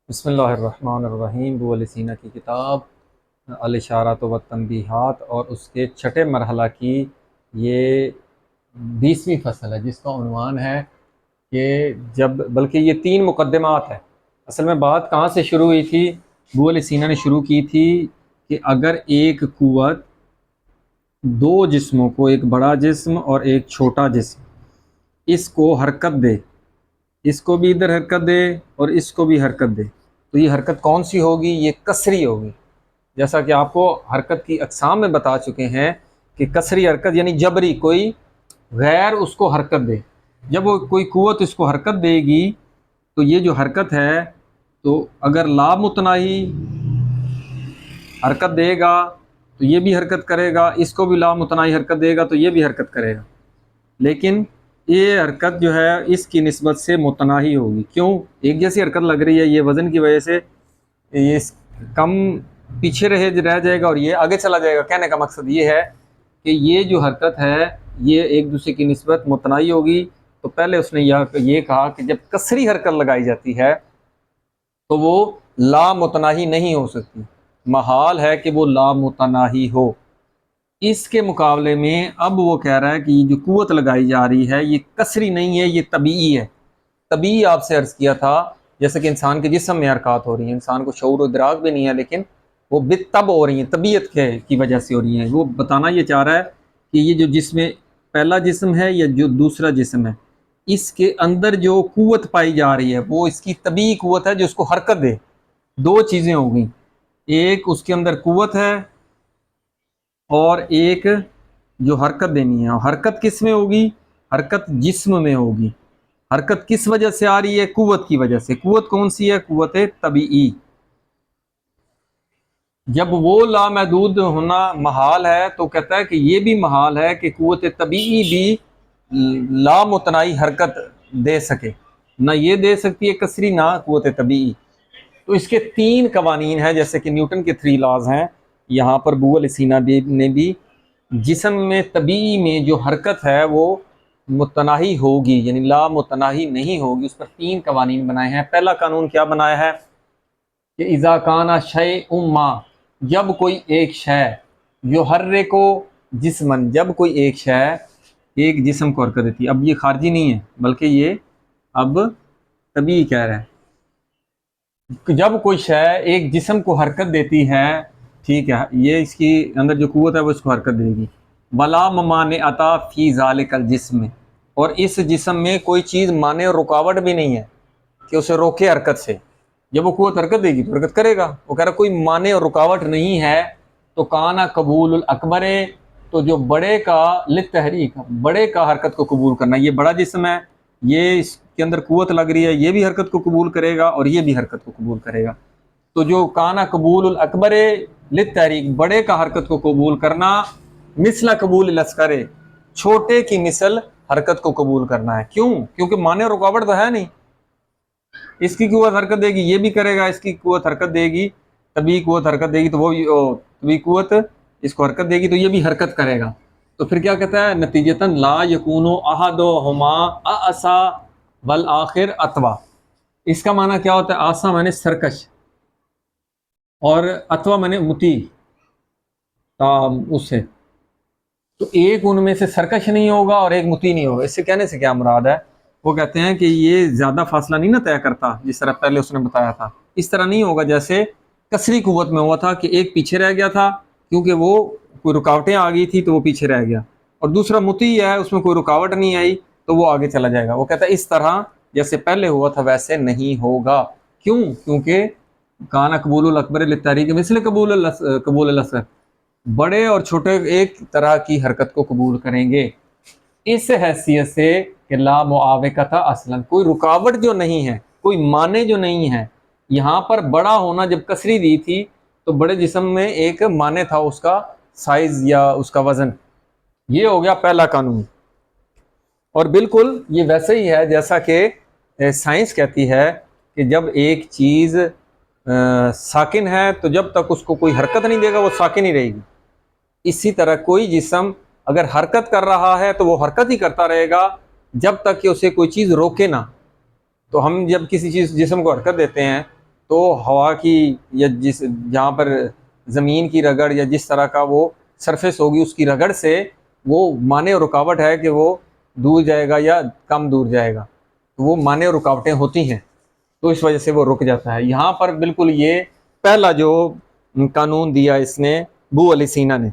بسم اللہ الرحمن الرحیم ابو سینا کی کتاب الاشارات و تنبیہات اور اس کے چھٹے مرحلہ کی یہ 20ویں فصل ہے، جس کا عنوان ہے کہ بلکہ یہ 3 مقدمات ہے۔ اصل میں بات کہاں سے شروع ہوئی تھی؟ ابو سینا نے شروع کی تھی کہ اگر ایک قوت 2 جسموں کو، ایک بڑا جسم اور ایک چھوٹا جسم، اس کو حرکت دے، اس کو بھی ادھر حرکت دے اور اس کو بھی حرکت دے، تو یہ حرکت کون سی ہوگی؟ یہ کسری ہوگی۔ جیسا کہ آپ کو حرکت کی اقسام میں بتا چکے ہیں کہ کسری حرکت یعنی جبری، کوئی غیر اس کو حرکت دے۔ جب وہ کوئی قوت اس کو حرکت دے گی تو یہ جو حرکت ہے، تو اگر لامتناہی حرکت دے گا تو یہ بھی حرکت کرے گا، اس کو بھی لامتناہی حرکت دے گا تو یہ بھی حرکت کرے گا، لیکن یہ حرکت جو ہے اس کی نسبت سے متناہی ہوگی۔ کیوں؟ ایک جیسی حرکت لگ رہی ہے، یہ وزن کی وجہ سے یہ کم پیچھے رہ جائے گا اور یہ آگے چلا جائے گا۔ کہنے کا مقصد یہ ہے کہ یہ جو حرکت ہے یہ ایک دوسرے کی نسبت متناہی ہوگی۔ تو پہلے اس نے یہ کہا کہ جب کسری حرکت لگائی جاتی ہے تو وہ لامتناہی نہیں ہو سکتی، محال ہے کہ وہ لامتناہی ہو۔ اس کے مقابلے میں اب وہ کہہ رہا ہے کہ یہ جو قوت لگائی جا رہی ہے یہ کسری نہیں ہے، یہ طبیعی ہے۔ طبیعی آپ سے عرض کیا تھا، جیسے کہ انسان کے جسم میں حرکات ہو رہی ہیں، انسان کو شعور و ادراک بھی نہیں ہے، لیکن وہ بالطبع ہو رہی ہیں، طبیعت کی وجہ سے ہو رہی ہیں۔ وہ بتانا یہ چاہ رہا ہے کہ یہ جو جسم پہلا جسم ہے یا جو دوسرا جسم ہے، اس کے اندر جو قوت پائی جا رہی ہے وہ اس کی طبیعی قوت ہے جو اس کو حرکت دے۔ 2 چیزیں ہو گئیں، ایک اس کے اندر قوت ہے اور ایک جو حرکت دینی ہے۔ اور حرکت کس میں ہوگی؟ حرکت جسم میں ہوگی۔ حرکت کس وجہ سے آ رہی ہے؟ قوت کی وجہ سے۔ قوت کون سی ہے؟ قوت طبیعی۔ جب وہ لامحدود ہونا محال ہے تو کہتا ہے کہ یہ بھی محال ہے کہ قوت طبیعی بھی لامتناہی حرکت دے سکے، نہ یہ دے سکتی ہے کسری، نہ قوت طبیعی۔ تو اس کے 3 قوانین ہیں، جیسے کہ نیوٹن کے 3 لاز ہیں۔ یہاں پر ابو سینا نے بھی جسم میں طبیعی میں جو حرکت ہے وہ متناہی ہوگی، یعنی لا متناہی نہیں ہوگی، اس پر 3 قوانین بنائے ہیں۔ پہلا قانون کیا بنایا ہے کہ اذا کان شیء ما، جب کوئی ایک شے یحرک جسمن، جب کوئی ایک شے ایک جسم کو حرکت دیتی ہے۔ اب یہ خارجی نہیں ہے بلکہ یہ اب طبیعی کہہ رہا ہے۔ جب کوئی شے ایک جسم کو حرکت دیتی ہے، ٹھیک ہے، یہ اس کی اندر جو قوت ہے وہ اس کو حرکت دے گی۔ ولا ممانعۃ فی ذالک الجسم، اور اس جسم میں کوئی چیز مانع اور رکاوٹ بھی نہیں ہے کہ اسے روکے حرکت سے۔ جب وہ قوت حرکت دے گی تو حرکت کرے گا۔ وہ کہہ رہا کوئی مانع اور رکاوٹ نہیں ہے، تو کانا قبول الاکبر، تو جو بڑے کا للتحریک، بڑے کا حرکت کو قبول کرنا، یہ بڑا جسم ہے، یہ اس کے اندر قوت لگ رہی ہے، یہ بھی حرکت کو قبول کرے گا اور یہ بھی حرکت کو قبول کرے گا۔ تو جو کانا قبول الاکبر للتحریک، بڑے کا حرکت کو قبول کرنا، مثل قبول الاسکر، چھوٹے کی مثل حرکت کو قبول کرنا ہے۔ کیوں؟ کیونکہ مانع رکاوٹ تو ہے نہیں۔ اس کی قوت حرکت دے گی یہ بھی کرے گا، اس کی قوت حرکت دے گی، طبیعی قوت حرکت دے گی تو وہ بھی طبیعی قوت اس کو حرکت دے گی تو یہ بھی حرکت کرے گا۔ تو پھر کیا کہتا ہے؟ نتیجتاً لا یکون احدہما اعصا والآخر اطوا۔ اس کا معنی کیا ہوتا ہے؟ آسا معنی سرکش اور اطوا معنی مطیع، اس سے تو ایک ان میں سے سرکش نہیں ہوگا اور ایک مطیع نہیں ہوگا۔ اس سے کہنے سے کیا مراد ہے؟ وہ کہتے ہیں کہ یہ زیادہ فاصلہ نہیں نہ طے کرتا، جس طرح پہلے اس نے بتایا تھا، اس طرح نہیں ہوگا جیسے کسری قوت میں ہوا تھا کہ ایک پیچھے رہ گیا تھا کیونکہ وہ کوئی رکاوٹیں آ گئی تھی تو وہ پیچھے رہ گیا، اور دوسرا مطیع ہے، اس میں کوئی رکاوٹ نہیں آئی تو وہ آگے چلا جائے گا۔ وہ کہتا ہے اس طرح جیسے پہلے ہوا تھا ویسے نہیں ہوگا۔ کیوں؟ کیونکہ کان قبول الاکبر للتحریک مثل قبول الاصغر، بڑے اور چھوٹے ایک طرح کی حرکت کو قبول کریں گے، اس حیثیت سے کہ لا معاوقۃ اصلا، کوئی رکاوٹ جو نہیں ہے، کوئی مانع جو نہیں ہے۔ یہاں پر بڑا ہونا جب کسری دی تھی تو بڑے جسم میں ایک مانع تھا، اس کا سائز یا اس کا وزن۔ یہ ہو گیا پہلا قانون، اور بالکل یہ ویسے ہی ہے جیسا کہ سائنس کہتی ہے کہ جب ایک چیز ساکن ہے تو جب تک اس کو کوئی حرکت نہیں دے گا وہ ساکن ہی رہے گی۔ اسی طرح کوئی جسم اگر حرکت کر رہا ہے تو وہ حرکت ہی کرتا رہے گا جب تک کہ اسے کوئی چیز روکے نہ۔ تو ہم جب کسی چیز جسم کو حرکت دیتے ہیں تو ہوا کی یا جس جہاں پر زمین کی رگڑ یا جس طرح کا وہ سرفیس ہوگی اس کی رگڑ سے وہ مانع اور رکاوٹ ہے کہ وہ دور جائے گا یا کم دور جائے گا، تو وہ مانع اور رکاوٹیں ہوتی ہیں، تو اس وجہ سے وہ رک جاتا ہے۔ یہاں پر بالکل یہ پہلا جو قانون دیا اس نے ابو علی سینا نے۔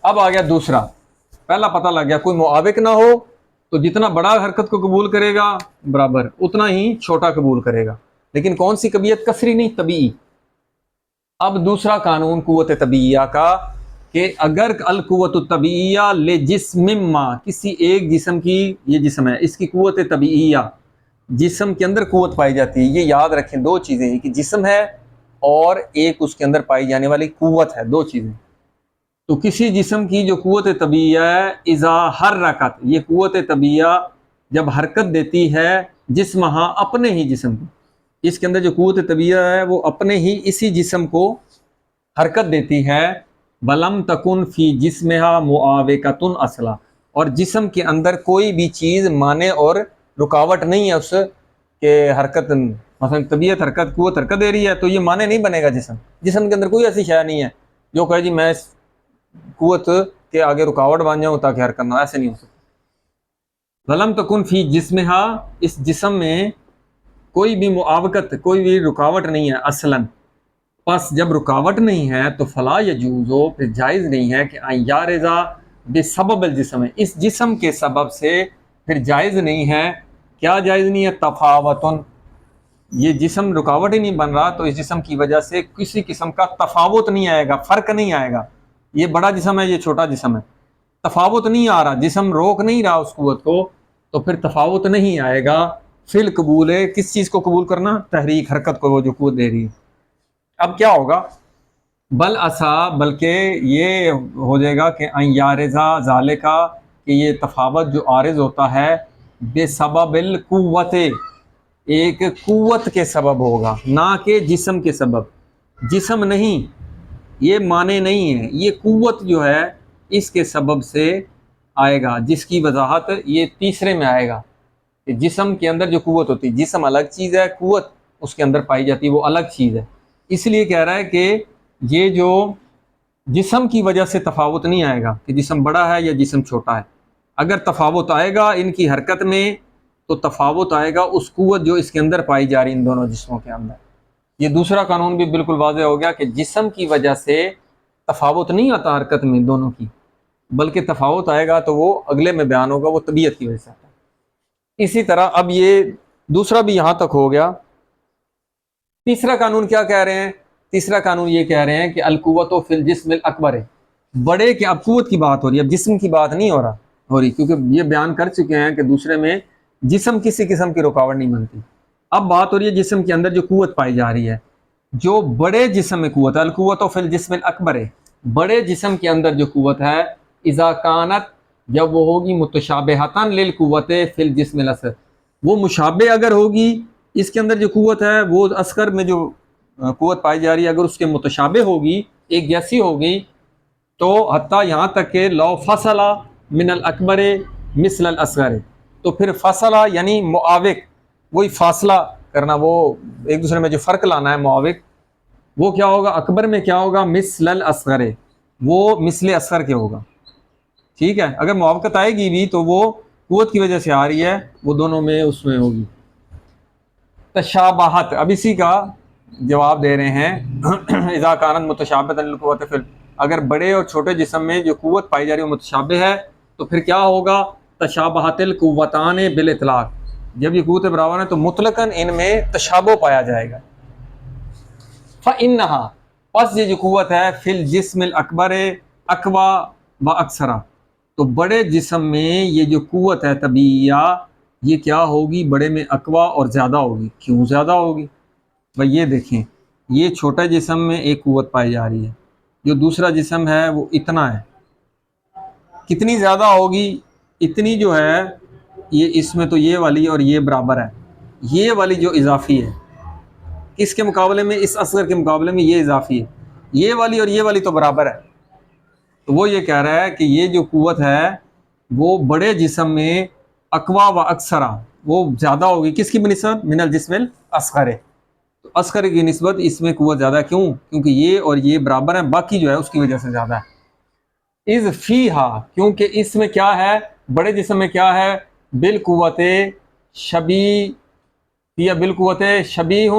اب آ گیا دوسرا، پہلا پتہ لگ گیا کوئی معاوق نہ ہو تو جتنا بڑا حرکت کو قبول کرے گا برابر اتنا ہی چھوٹا قبول کرے گا، لیکن کون سی کبیت؟ کسری نہیں، طبیعی۔ اب دوسرا قانون قوت طبیعیہ کا کہ اگر القوت الطبیعیہ لجسم ما، کسی ایک جسم کی، یہ جسم ہے اس کی قوت طبیعیہ، جسم کے اندر قوت پائی جاتی ہے، یہ یاد رکھیں دو چیزیں، ایک جسم ہے اور ایک اس کے اندر پائی جانے والی قوت ہے، دو چیزیں۔ تو کسی جسم کی جو قوت طبیعیہ ہے اذا حرکت، یہ قوت طبیعیہ جب حرکت دیتی ہے جسمہا، اپنے ہی جسم کو، اس کے اندر جو قوت طبیعیہ ہے وہ اپنے ہی اسی جسم کو حرکت دیتی ہے، بلم تکن فی جسمہا معاوقۃ اصلا، اور جسم کے اندر کوئی بھی چیز مانع اور رکاوٹ نہیں ہے اس کے حرکت، مثلا طبیعت حرکت، قوت حرکت دے رہی ہے تو یہ مانع نہیں بنے گا، جسم کے اندر کوئی ایسی شے نہیں ہے جو کہے جی میں اس قوت کے آگے رکاوٹ بن جاؤں تاکہ حرکت نہ، ایسے نہیں ہو سکتا۔ ولم تکن فی جسمہا، اس جسم میں کوئی بھی معاوقت، کوئی بھی رکاوٹ نہیں ہے اصلاً، پس جب رکاوٹ نہیں ہے تو فلا یجوز، پھر جائز نہیں ہے کہ ان یارضا بسبب الجسم، اس جسم کے سبب سے پھر جائز نہیں ہے، کیا جائز نہیں ہے؟ تفاوتن، یہ جسم رکاوٹ ہی نہیں بن رہا تو اس جسم کی وجہ سے کسی قسم کا تفاوت نہیں آئے گا، فرق نہیں آئے گا، یہ بڑا جسم ہے یہ چھوٹا جسم ہے، تفاوت نہیں آ رہا، جسم روک نہیں رہا اس قوت کو، تو پھر تفاوت نہیں آئے گا فی القبول، کس چیز کو قبول کرنا؟ تحریک، حرکت کو، وہ جو قوت دے رہی ہے۔ اب کیا ہوگا؟ بل اسا، بلکہ یہ ہو جائے گا کہ ان یارضا ذالکا، کہ یہ تفاوت جو عارض ہوتا ہے بے سبب القوت، ایک قوت کے سبب ہوگا، نہ کہ جسم کے سبب، جسم نہیں، یہ معنی نہیں ہے، یہ قوت جو ہے اس کے سبب سے آئے گا، جس کی وضاحت یہ تیسرے میں آئے گا کہ جسم کے اندر جو قوت ہوتی ہے، جسم الگ چیز ہے، قوت اس کے اندر پائی جاتی ہے وہ الگ چیز ہے، اس لیے کہہ رہا ہے کہ یہ جو جسم کی وجہ سے تفاوت نہیں آئے گا کہ جسم بڑا ہے یا جسم چھوٹا ہے، اگر تفاوت آئے گا ان کی حرکت میں تو تفاوت آئے گا اس قوت جو اس کے اندر پائی جا رہی ان دونوں جسموں کے اندر۔ یہ دوسرا قانون بھی بالکل واضح ہو گیا کہ جسم کی وجہ سے تفاوت نہیں آتا حرکت میں دونوں کی، بلکہ تفاوت آئے گا تو وہ اگلے میں بیان ہوگا، وہ طبیعت کی وجہ سے آتا ہے۔ اسی طرح اب یہ دوسرا بھی یہاں تک ہو گیا۔ تیسرا قانون کیا کہہ رہے ہیں؟ تیسرا قانون یہ کہہ رہے ہیں کہ القوت فی الجسم الاکبر، بڑے کے، اب قوت کی بات ہو رہی ہے، اب جسم کی بات نہیں ہو رہی، کیونکہ یہ بیان کر چکے ہیں کہ دوسرے میں جسم کسی قسم کی رکاوٹ نہیں بنتی، اب بات ہو رہی ہے جسم کے اندر جو قوت پائی جا رہی ہے، جو بڑے جسم میں قوت ہے، القوت فی الجسم الاکبر، بڑے جسم کے اندر جو قوت ہے، اذا کانت، جب وہ ہوگی متشابہتاً للقوت فی الجسم الاصغر، وہ مشابہ اگر ہوگی اس کے اندر جو قوت ہے، وہ اصغر میں جو قوت پائی جا رہی ہے اگر اس کے متشابہ ہوگی، ایک جیسی ہوگی، تو حتیٰ یہاں تک کہ لو فصلہ من الاکبر مثل الاصغر، تو پھر فصلہ یعنی معاوق، وہی فاصلہ کرنا، وہ ایک دوسرے میں جو فرق لانا ہے، معاوق، وہ کیا ہوگا؟ اکبر میں کیا ہوگا؟ مثل الاصغر، وہ مثل اصغر کے ہوگا، ٹھیک ہے؟ اگر موافقت آئے گی بھی تو وہ قوت کی وجہ سے آ رہی ہے، وہ دونوں میں اس میں ہوگی۔ تشابہت، اب اسی کا جواب دے رہے ہیں اذا کانت متشابہۃ للقوت فی، اگر بڑے اور چھوٹے جسم میں جو قوت پائی جا رہی ہے وہ متشابہ ہے تو پھر کیا ہوگا؟ تشابہت القوتان بالاطلاق، جب یہ قوت برابر ہیں تو مطلقاً ان میں تشابہ پایا جائے گا۔ فإنہا، پس یہ جو قوت ہے، فی الجسم الاکبر اقوی و اکثر، تو بڑے جسم میں یہ جو قوت ہے طبیعیہ، یہ کیا ہوگی؟ بڑے میں اقوی اور زیادہ ہوگی۔ کیوں زیادہ ہوگی؟ بھائی یہ دیکھیں، یہ چھوٹے جسم میں ایک قوت پائی جا رہی ہے، جو دوسرا جسم ہے وہ اتنا ہے، کتنی زیادہ ہوگی؟ اتنی جو ہے یہ اس میں تو یہ والی اور یہ برابر ہے، یہ والی جو اضافی ہے اس کے مقابلے میں، اس اصغر کے مقابلے میں یہ اضافی ہے، یہ والی اور یہ والی تو برابر ہے، تو وہ یہ کہہ رہا ہے کہ یہ جو قوت ہے وہ بڑے جسم میں اقوی و اکثر، وہ زیادہ ہوگی، کس کی بنسبت؟ من الجسم الاصغر، اصغر کی نسبت اس میں قوت زیادہ ہے، کیوں؟ کیونکہ یہ اور یہ برابر ہیں، باقی جو ہے اس کی وجہ سے زیادہ ہے۔ اذ فیہا، کیونکہ اس میں کیا ہے، بڑے جسم میں کیا ہے، بالقوت شبیہ یا بالقوت شبیہ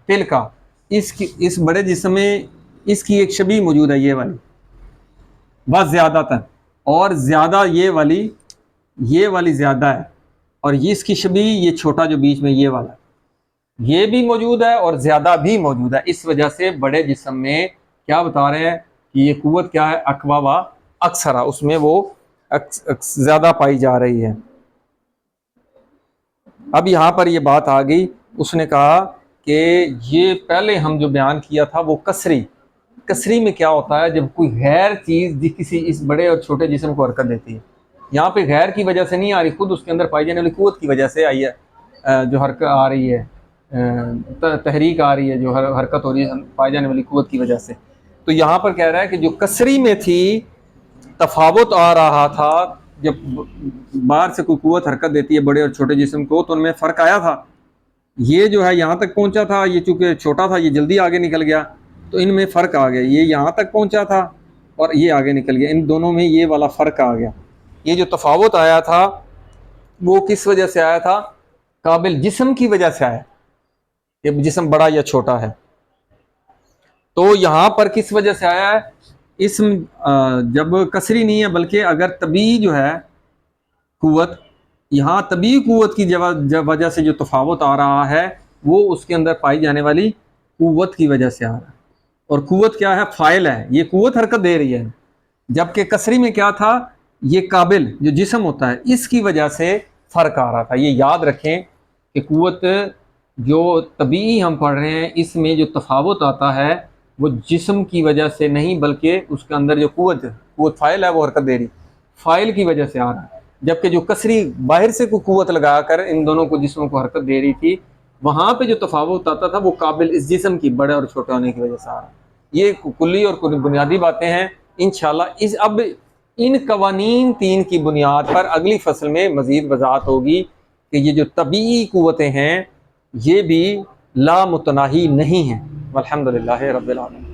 تلکا، اس بڑے جسم میں اس کی ایک شبیہ موجود ہے، یہ والی، بس زیادہ تر، اور زیادہ یہ والی زیادہ ہے، اور یہ اس کی شبیہ یہ چھوٹا جو بیچ میں یہ والا ہے، یہ بھی موجود ہے اور زیادہ بھی موجود ہے۔ اس وجہ سے بڑے جسم میں کیا بتا رہے ہیں کہ یہ قوت کیا ہے، اقوا و اکثرا، اس میں وہ زیادہ پائی جا رہی ہے۔ اب یہاں پر یہ بات آ گئی، اس نے کہا کہ یہ پہلے ہم جو بیان کیا تھا وہ کسری میں کیا ہوتا ہے، جب کوئی غیر چیز کسی اس بڑے اور چھوٹے جسم کو حرکت دیتی ہے، یہاں پہ غیر کی وجہ سے نہیں آ رہی، خود اس کے اندر پائی جانے والی قوت کی وجہ سے آئی ہے، جو حرکت آ رہی ہے، تحریک آ رہی ہے، جو حرکت ہو رہی ہے پائی جانے والی قوت کی وجہ سے۔ تو یہاں پر کہہ رہا ہے کہ جو کسری میں تھی تفاوت آ رہا تھا، جب باہر سے کوئی قوت حرکت دیتی ہے بڑے اور چھوٹے جسم کو تو ان میں فرق آیا تھا، یہ جو ہے یہاں تک پہنچا تھا، یہ چونکہ چھوٹا تھا یہ جلدی آگے نکل گیا، تو ان میں فرق آ گیا، یہ یہاں تک پہنچا تھا اور یہ آگے نکل گیا، ان دونوں میں یہ والا فرق آ گیا۔ یہ جو تفاوت آیا تھا وہ کس وجہ سے آیا تھا، قابل جسم کی وجہ سے آیا، یہ جسم بڑا یا چھوٹا ہے۔ تو یہاں پر کس وجہ سے آیا ہے، اسم جب کسری نہیں ہے بلکہ اگر طبیعی جو ہے قوت، یہاں طبیعی قوت کی وجہ سے جو تفاوت آ رہا ہے وہ اس کے اندر پائی جانے والی قوت کی وجہ سے آ رہا ہے، اور قوت کیا ہے، فاعل ہے، یہ قوت حرکت دے رہی ہے، جبکہ کسری میں کیا تھا، یہ قابل جو جسم ہوتا ہے اس کی وجہ سے فرق آ رہا تھا۔ یہ یاد رکھیں کہ قوت جو طبیعی ہم پڑھ رہے ہیں اس میں جو تفاوت آتا ہے وہ جسم کی وجہ سے نہیں بلکہ اس کے اندر جو قوت فاعل ہے وہ حرکت دے رہی، فاعل کی وجہ سے آ رہا ہے، جبکہ جو کسری باہر سے کوئی قوت لگا کر ان دونوں کو جسموں کو حرکت دے رہی تھی، وہاں پہ جو تفاوت آتا تھا وہ قابل اس جسم کی بڑے اور چھوٹے ہونے کی وجہ سے آ رہا ہے۔ یہ کلی اور بنیادی باتیں ہیں، انشاءاللہ اب ان قوانین 3 کی بنیاد پر اگلی فصل میں مزید وضاحت ہوگی کہ یہ جو طبیعی قوتیں ہیں یہ بھی لا متناہی نہیں ہیں۔ والحمدللہ رب العالمین۔